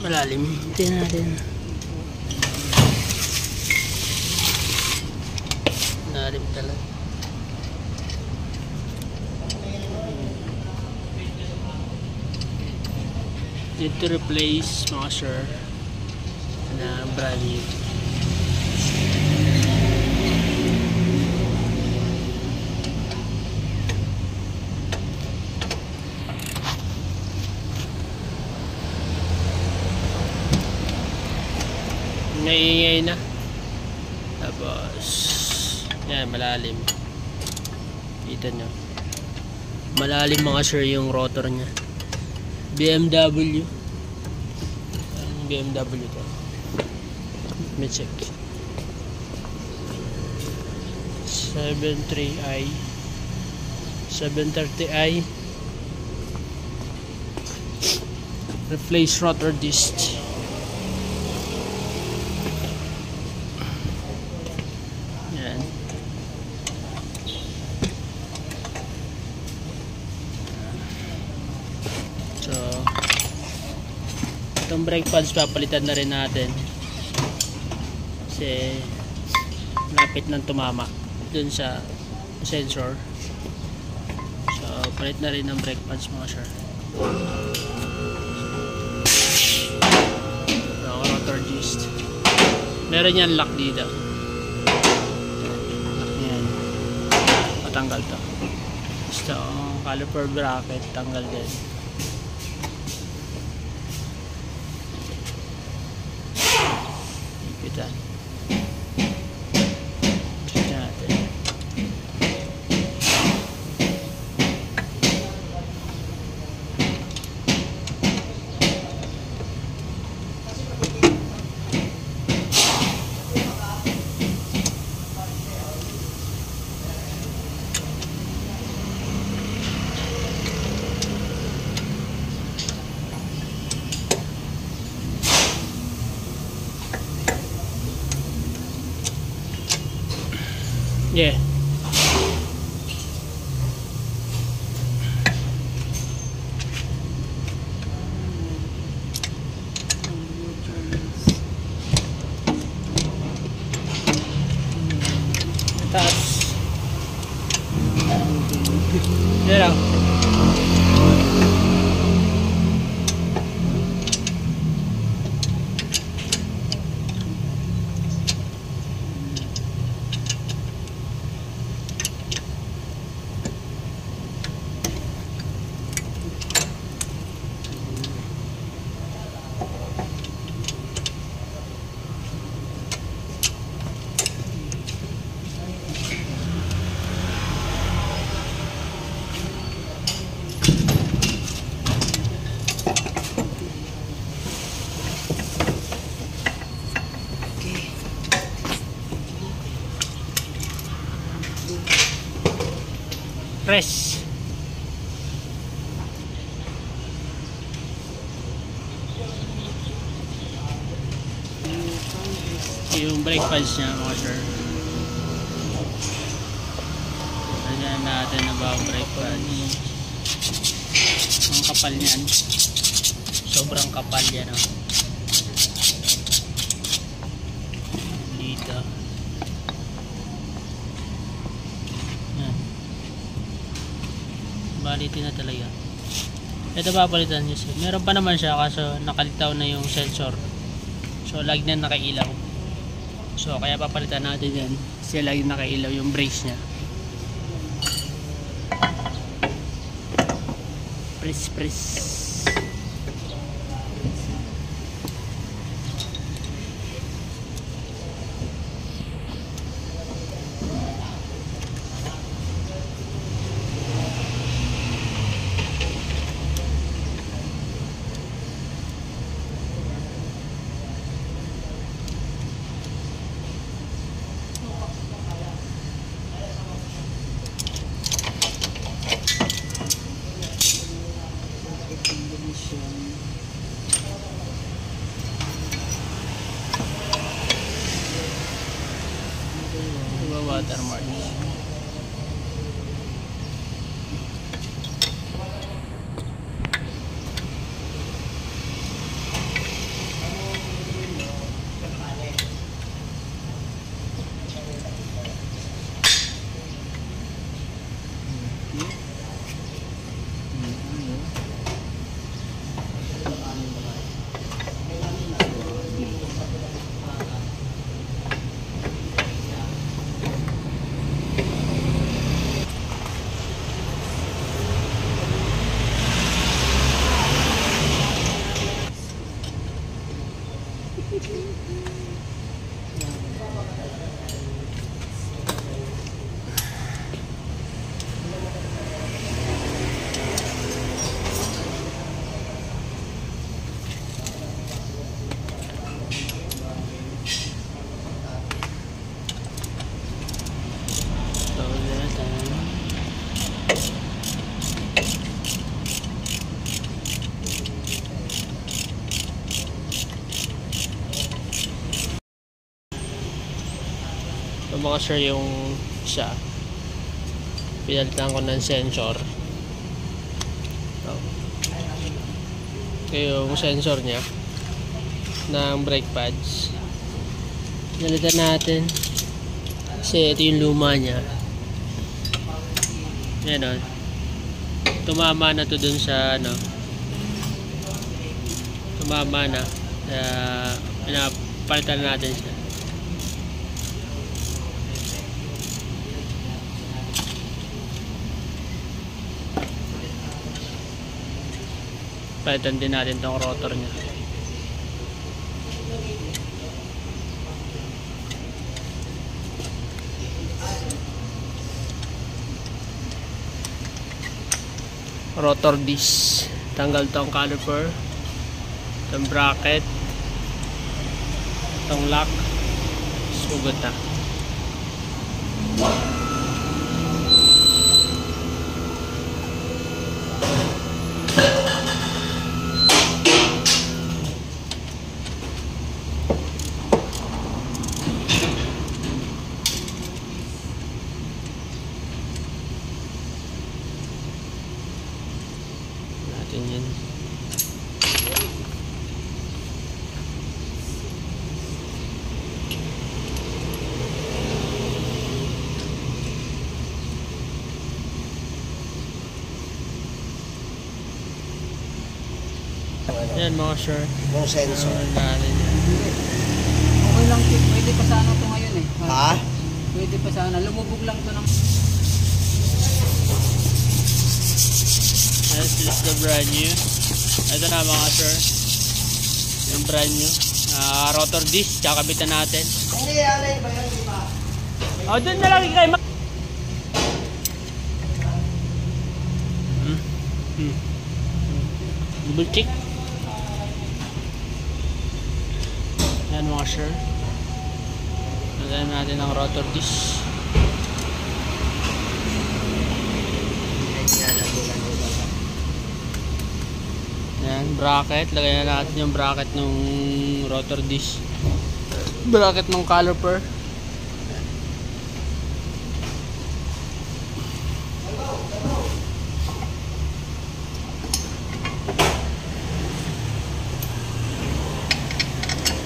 Malalim. Tingnan natin. Malalim talaga. Need to replace mga sir na brand new. Ngaingay na. Tapos yan, malalim. Kita nyo, malalim mga sir yung rotor nya. BMW. BMW to. Let me check. 73i 730i. Replace rotor disc. Yan. So itong brake pads papalitan na rin natin kasi lapit nang tumama dun sa sensor. So palit na rin ng brake pads mga sir. Rotor disc. Meron yan lock dito. Lock yan. Matanggal to. Gusto caliper bracket tanggal din. Ipitan. Check natin. Yeah. Taas. Yan lang. Press. Yung brake pads niya mga sir. Lagyan natin na ba ang brake pads. Ang kapal niyan. Sobrang kapal yan. Oh. Dito. Balitin na talaga. Ito papalitan niya siya. Meron pa naman siya kaso nakalitaw na yung sensor. So lagi na nakailaw. So kaya papalitan natin yan. Kasi lagi nakailaw yung brace niya. Press. Watermark. mga sure yung isa. Pinalitan ko ng sensor. Ito yung sensor niya ng brake pads. Pinalitan natin kasi ito yung luma niya. Yan o. Tumama na to dun sa ano. Tumama na. Pinapalitan natin siya. Palitan din natin tong rotor niya. Rotor disc. Tanggal tong caliper, tong bracket, tong lock. Sugot na. Natin yan. Yan mga sure. Yung sensor. Natin yan. Okay lang, Chief. Pwede pa sana ito ngayon eh. Ha? Pwede pa sana. Lumubog lang ito ng... Yes, this is the brand new. Ito na mga sir. Yung brand new. Rotor disc. Kakabitan natin. Hindi, alay ba yan, di ba? O, dun na lang kayo. Double check. Yan mga sir. Lagyan natin ang rotor disc. Yan, bracket. Lagyan na natin yung bracket ng rotor disc. Bracket ng caliper.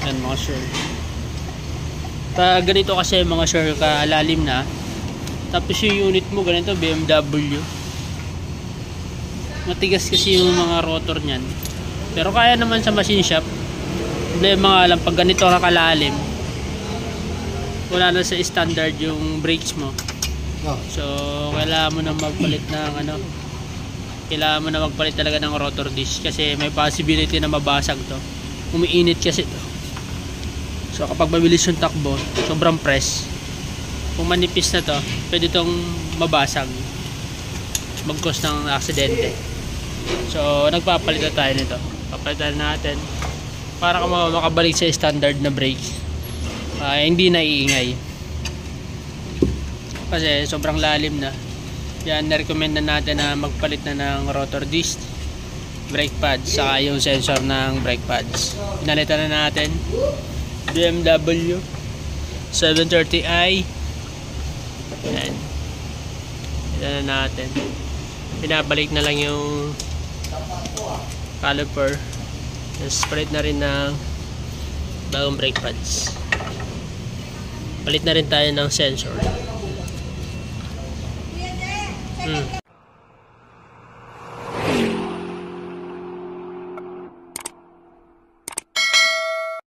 Yan mga sir. Pag ganito kasi mga sir, kalalim na. Tapos yung unit mo ganito, BMW. Matigas kasi yung mga rotor niyan. Pero kaya naman sa machine shop. Problema nga lang pag ganito kalalim, wala na sa standard yung brakes mo. So kailangan mo na magpalit ng ano. Kailangan mo na magpalit talaga ng rotor disc kasi may possibility na mabasag to. Umiinit kasi to. So kapag mabilis yung takbo, sobrang press. Kung manipis na to, pwede tong mabasag. Mag-cause ng aksidente. So nagpapalit na tayo nito. Papalitan natin para makabalik sa standard na brakes. Hindi na iingay. Kasi sobrang lalim na. Yan, na-recommend na natin na magpalit na ng rotor disc, brake pads, saka yung sensor ng brake pads. Pinalitan na natin. BMW 730i. Yan. Ito na natin. Pinabalik na lang yung caliper. Spread na rin ng bagong brake pads. Palit na rin tayo ng sensor.